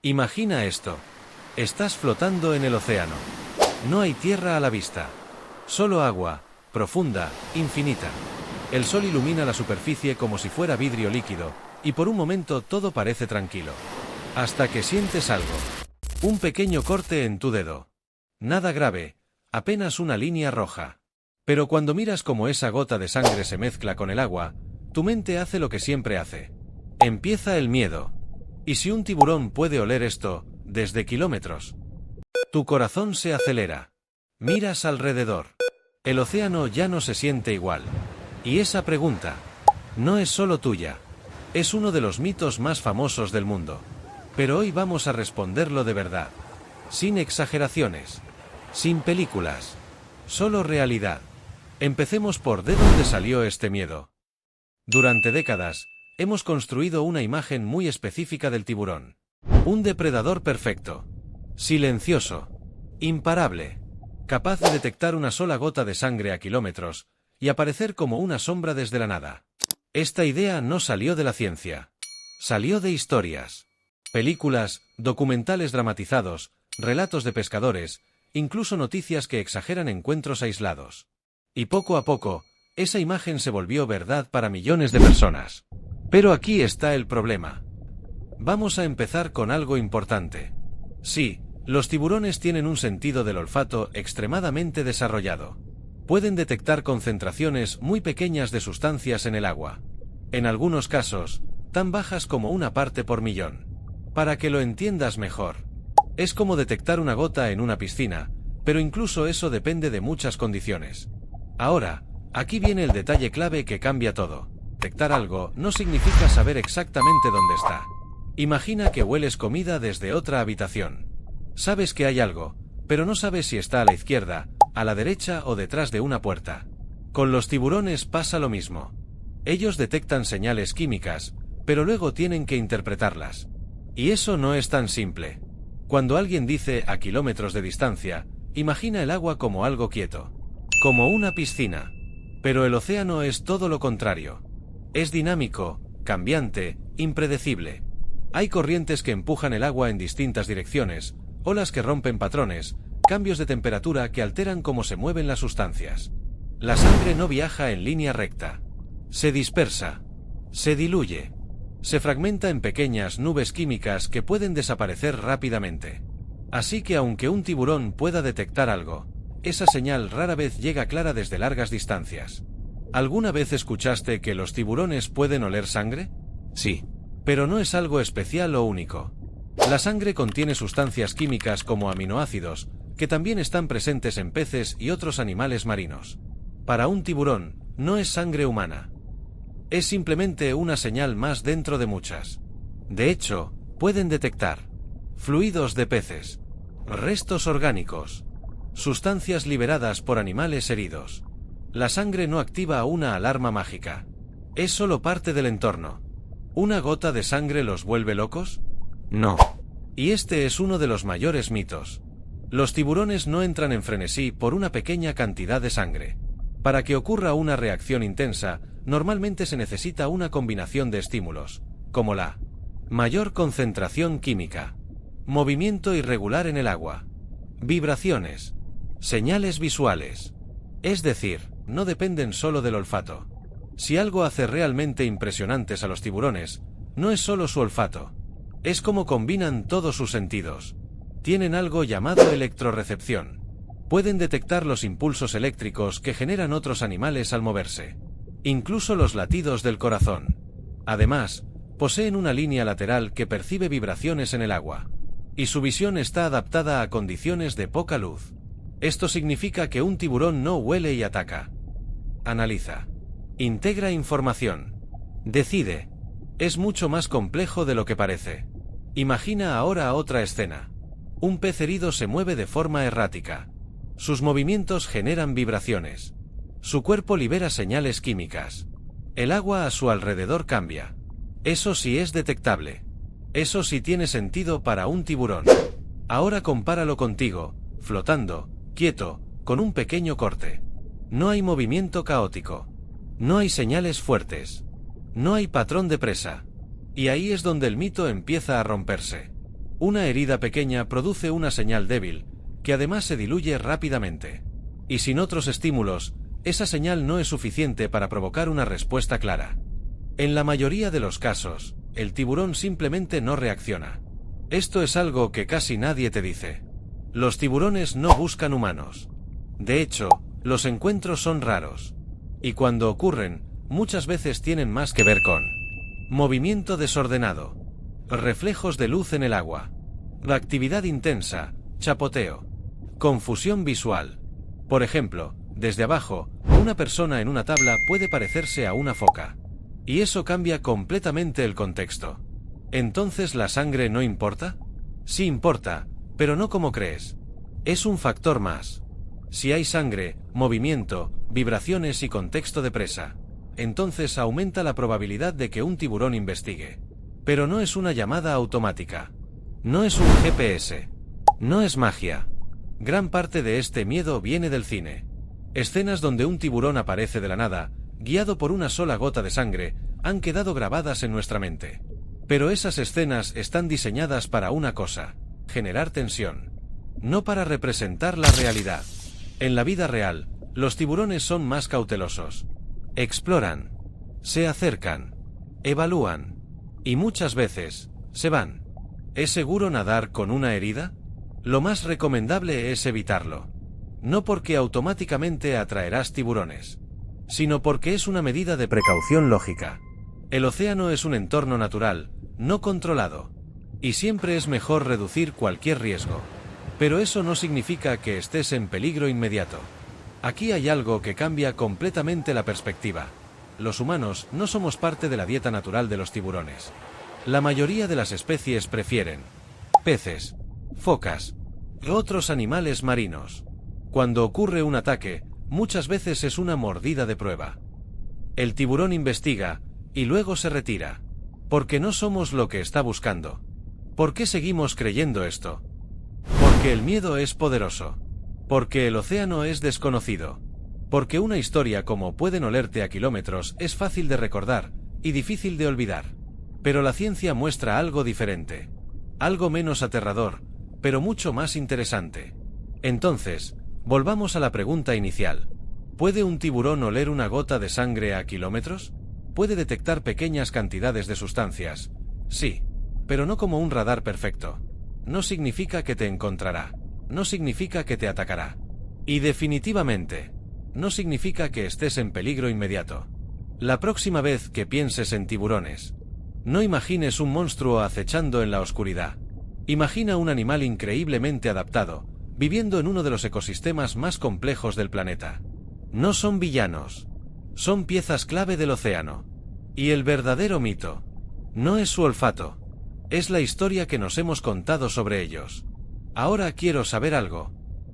Imagina esto. Estás flotando en el océano. No hay tierra a la vista. Solo agua, profunda, infinita. El sol ilumina la superficie como si fuera vidrio líquido, y por un momento todo parece tranquilo. Hasta que sientes algo. Un pequeño corte en tu dedo. Nada grave, apenas una línea roja. Pero cuando miras cómo esa gota de sangre se mezcla con el agua, tu mente hace lo que siempre hace. Empieza el miedo. ¿Y si un tiburón puede oler esto, desde kilómetros? Tu corazón se acelera. Miras alrededor. El océano ya no se siente igual. Y esa pregunta no es solo tuya. Es uno de los mitos más famosos del mundo. Pero hoy vamos a responderlo de verdad. Sin exageraciones. Sin películas. Solo realidad. Empecemos por ¿de dónde salió este miedo? Durante décadas, hemos construido una imagen muy específica del tiburón. Un depredador perfecto. Silencioso. Imparable. Capaz de detectar una sola gota de sangre a kilómetros, y aparecer como una sombra desde la nada. Esta idea no salió de la ciencia. Salió de historias. Películas, documentales dramatizados, relatos de pescadores, incluso noticias que exageran encuentros aislados. Y poco a poco, esa imagen se volvió verdad para millones de personas. Pero aquí está el problema. Vamos a empezar con algo importante. Sí, los tiburones tienen un sentido del olfato extremadamente desarrollado. Pueden detectar concentraciones muy pequeñas de sustancias en el agua. En algunos casos, tan bajas como una parte por millón. Para que lo entiendas mejor. Es como detectar una gota en una piscina, pero incluso eso depende de muchas condiciones. Ahora, aquí viene el detalle clave que cambia todo. Detectar algo no significa saber exactamente dónde está. Imagina que hueles comida desde otra habitación. Sabes que hay algo, pero no sabes si está a la izquierda, a la derecha o detrás de una puerta. Con los tiburones pasa lo mismo. Ellos detectan señales químicas, pero luego tienen que interpretarlas. Y eso no es tan simple. Cuando alguien dice a kilómetros de distancia, imagina el agua como algo quieto. Como una piscina. Pero el océano es todo lo contrario. Es dinámico, cambiante, impredecible. Hay corrientes que empujan el agua en distintas direcciones, olas que rompen patrones, cambios de temperatura que alteran cómo se mueven las sustancias. La sangre no viaja en línea recta. Se dispersa. Se diluye. Se fragmenta en pequeñas nubes químicas que pueden desaparecer rápidamente. Así que aunque un tiburón pueda detectar algo, esa señal rara vez llega clara desde largas distancias. ¿Alguna vez escuchaste que los tiburones pueden oler sangre? Sí. Pero no es algo especial o único. La sangre contiene sustancias químicas como aminoácidos, que también están presentes en peces y otros animales marinos. Para un tiburón, no es sangre humana. Es simplemente una señal más dentro de muchas. De hecho, pueden detectar fluidos de peces, restos orgánicos, sustancias liberadas por animales heridos. La sangre no activa una alarma mágica. Es solo parte del entorno. ¿Una gota de sangre los vuelve locos? No. Y este es uno de los mayores mitos. Los tiburones no entran en frenesí por una pequeña cantidad de sangre. Para que ocurra una reacción intensa, normalmente se necesita una combinación de estímulos, como la mayor concentración química, movimiento irregular en el agua, vibraciones, señales visuales. Es decir, no dependen solo del olfato. Si algo hace realmente impresionantes a los tiburones, no es solo su olfato. Es como combinan todos sus sentidos. Tienen algo llamado electrorrecepción. Pueden detectar los impulsos eléctricos que generan otros animales al moverse. Incluso los latidos del corazón. Además, poseen una línea lateral que percibe vibraciones en el agua. Y su visión está adaptada a condiciones de poca luz. Esto significa que un tiburón no huele y ataca. Analiza. Integra información. Decide. Es mucho más complejo de lo que parece. Imagina ahora otra escena. Un pez herido se mueve de forma errática. Sus movimientos generan vibraciones. Su cuerpo libera señales químicas. El agua a su alrededor cambia. Eso sí es detectable. Eso sí tiene sentido para un tiburón. Ahora compáralo contigo, flotando, quieto, con un pequeño corte. No hay movimiento caótico. No hay señales fuertes. No hay patrón de presa. Y ahí es donde el mito empieza a romperse. Una herida pequeña produce una señal débil, que además se diluye rápidamente. Y sin otros estímulos, esa señal no es suficiente para provocar una respuesta clara. En la mayoría de los casos, el tiburón simplemente no reacciona. Esto es algo que casi nadie te dice. Los tiburones no buscan humanos. De hecho, los encuentros son raros. Y cuando ocurren, muchas veces tienen más que ver con movimiento desordenado, reflejos de luz en el agua, la actividad intensa, chapoteo, confusión visual. Por ejemplo, desde abajo, una persona en una tabla puede parecerse a una foca. Y eso cambia completamente el contexto. ¿Entonces la sangre no importa? Sí importa, pero no como crees. Es un factor más. Si hay sangre, movimiento, vibraciones y contexto de presa, entonces aumenta la probabilidad de que un tiburón investigue. Pero no es una llamada automática. No es un GPS. No es magia. Gran parte de este miedo viene del cine. Escenas donde un tiburón aparece de la nada, guiado por una sola gota de sangre, han quedado grabadas en nuestra mente. Pero esas escenas están diseñadas para una cosa: generar tensión. No para representar la realidad. En la vida real, los tiburones son más cautelosos. Exploran. Se acercan. Evalúan. Y muchas veces, se van. ¿Es seguro nadar con una herida? Lo más recomendable es evitarlo. No porque automáticamente atraerás tiburones, sino porque es una medida de precaución lógica. El océano es un entorno natural, no controlado. Y siempre es mejor reducir cualquier riesgo. Pero eso no significa que estés en peligro inmediato. Aquí hay algo que cambia completamente la perspectiva. Los humanos no somos parte de la dieta natural de los tiburones. La mayoría de las especies prefieren peces, focas y otros animales marinos. Cuando ocurre un ataque, muchas veces es una mordida de prueba. El tiburón investiga y luego se retira. Porque no somos lo que está buscando. ¿Por qué seguimos creyendo esto? Porque el miedo es poderoso. Porque el océano es desconocido. Porque una historia como Pueden olerte a kilómetros es fácil de recordar y difícil de olvidar. Pero la ciencia muestra algo diferente. Algo menos aterrador, pero mucho más interesante. Entonces, volvamos a la pregunta inicial. ¿Puede un tiburón oler una gota de sangre a kilómetros? ¿Puede detectar pequeñas cantidades de sustancias? Sí, pero no como un radar perfecto. No significa que te encontrará. No significa que te atacará. Y definitivamente, no significa que estés en peligro inmediato. La próxima vez que pienses en tiburones, no imagines un monstruo acechando en la oscuridad. Imagina un animal increíblemente adaptado, viviendo en uno de los ecosistemas más complejos del planeta. No son villanos. Son piezas clave del océano. Y el verdadero mito no es su olfato. Es la historia que nos hemos contado sobre ellos. Ahora quiero saber algo.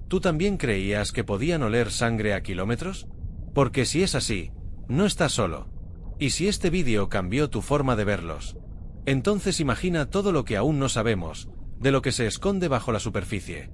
¿Tú también creías que podían oler sangre a kilómetros? Porque si es así, no estás solo. Y si este vídeo cambió tu forma de verlos, entonces imagina todo lo que aún no sabemos, de lo que se esconde bajo la superficie.